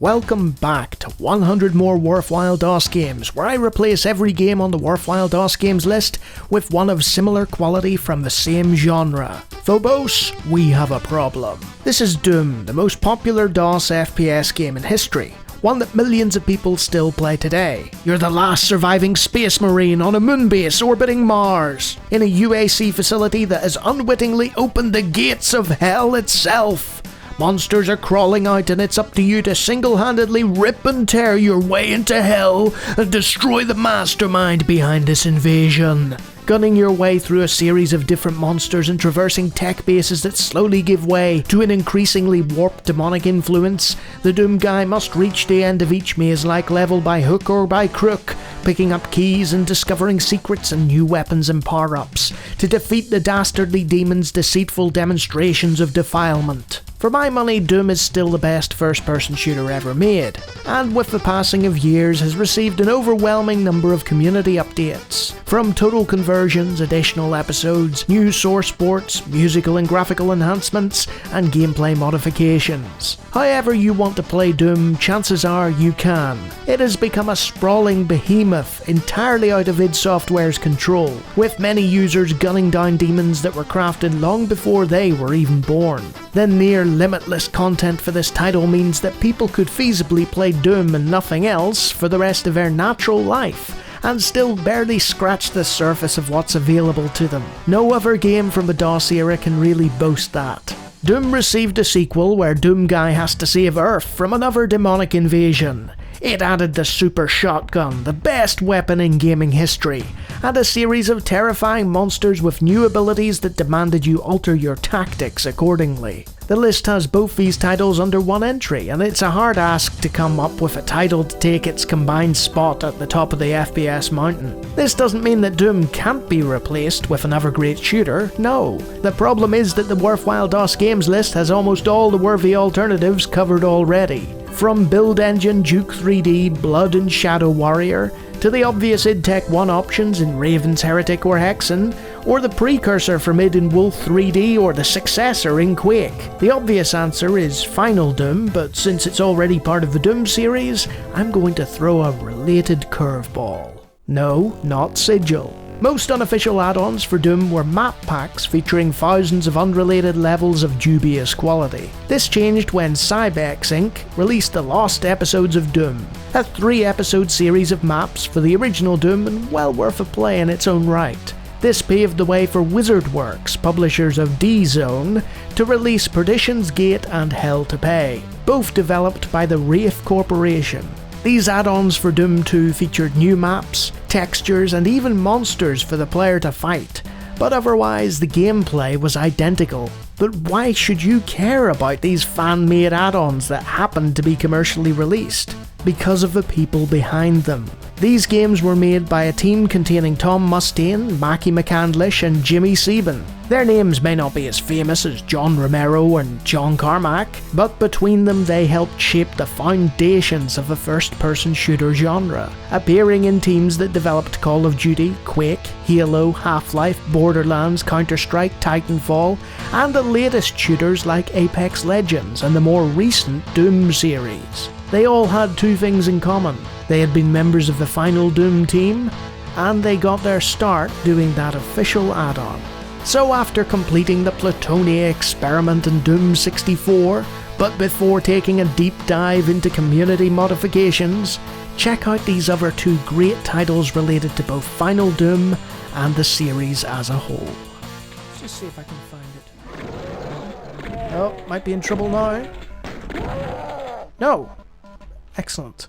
Welcome back to 100 more worthwhile DOS games, where I replace every game on the worthwhile DOS games list with one of similar quality from the same genre. Phobos, we have a problem. This is Doom, the most popular DOS FPS game in history, one that millions of people still play today. You're the last surviving space marine on a moon base orbiting Mars, in a UAC facility that has unwittingly opened the gates of hell itself. Monsters are crawling out and it's up to you to single-handedly rip and tear your way into hell and destroy the mastermind behind this invasion. Gunning your way through a series of different monsters and traversing tech bases that slowly give way to an increasingly warped demonic influence, the Doom guy must reach the end of each maze-like level by hook or by crook, picking up keys and discovering secrets and new weapons and power-ups, to defeat the dastardly demon's deceitful demonstrations of defilement. For my money, Doom is still the best first-person shooter ever made, and with the passing of years has received an overwhelming number of community updates, from total conversions, additional episodes, new source ports, musical and graphical enhancements, and gameplay modifications. However you want to play Doom, chances are you can. It has become a sprawling behemoth entirely out of id Software's control, with many users gunning down demons that were crafted long before they were even born. The near limitless content for this title means that people could feasibly play Doom and nothing else for the rest of their natural life, and still barely scratch the surface of what's available to them. No other game from the DOS era can really boast that. Doom received a sequel where Doom Guy has to save Earth from another demonic invasion. It added the Super Shotgun, the best weapon in gaming history, and a series of terrifying monsters with new abilities that demanded you alter your tactics accordingly. The list has both these titles under one entry, and it's a hard ask to come up with a title to take its combined spot at the top of the FPS mountain. This doesn't mean that Doom can't be replaced with another great shooter, no. The problem is that the worthwhile DOS games list has almost all the worthy alternatives covered already. From Build Engine Duke 3D, Blood and Shadow Warrior, to the obvious id Tech 1 options in Raven's Heretic or Hexen, or the precursor from id in Wolf 3D or the successor in Quake. The obvious answer is Final Doom, but since it's already part of the Doom series, I'm going to throw a related curveball. No, not SIGIL. Most unofficial add-ons for Doom were map packs featuring thousands of unrelated levels of dubious quality. This changed when Cybex Inc. released the Lost Episodes of Doom, a 3-episode series of maps for the original Doom and well worth a play in its own right. This paved the way for WizardWorks, publishers of D-Zone, to release Perdition's Gate and Hell to Pay, both developed by the Wraith Corporation. These add-ons for Doom 2 featured new maps, textures, and even monsters for the player to fight, but otherwise the gameplay was identical. But why should you care about these fan-made add-ons that happened to be commercially released? Because of the people behind them. These games were made by a team containing Tom Mustaine, Mackie McCandlish, and Jimmy Sieben. Their names may not be as famous as John Romero and John Carmack, but between them they helped shape the foundations of the first-person shooter genre, appearing in teams that developed Call of Duty, Quake, Halo, Half-Life, Borderlands, Counter-Strike, Titanfall, and the latest shooters like Apex Legends and the more recent Doom series. They all had two things in common. They had been members of the final Doom team, and they got their start doing that official add-on. So after completing the Plutonia experiment in Doom 64, but before taking a deep dive into community modifications, check out these other two great titles related to both Final Doom and the series as a whole. Let's just see if I can find it. Oh, might be in trouble now. No! Excellent.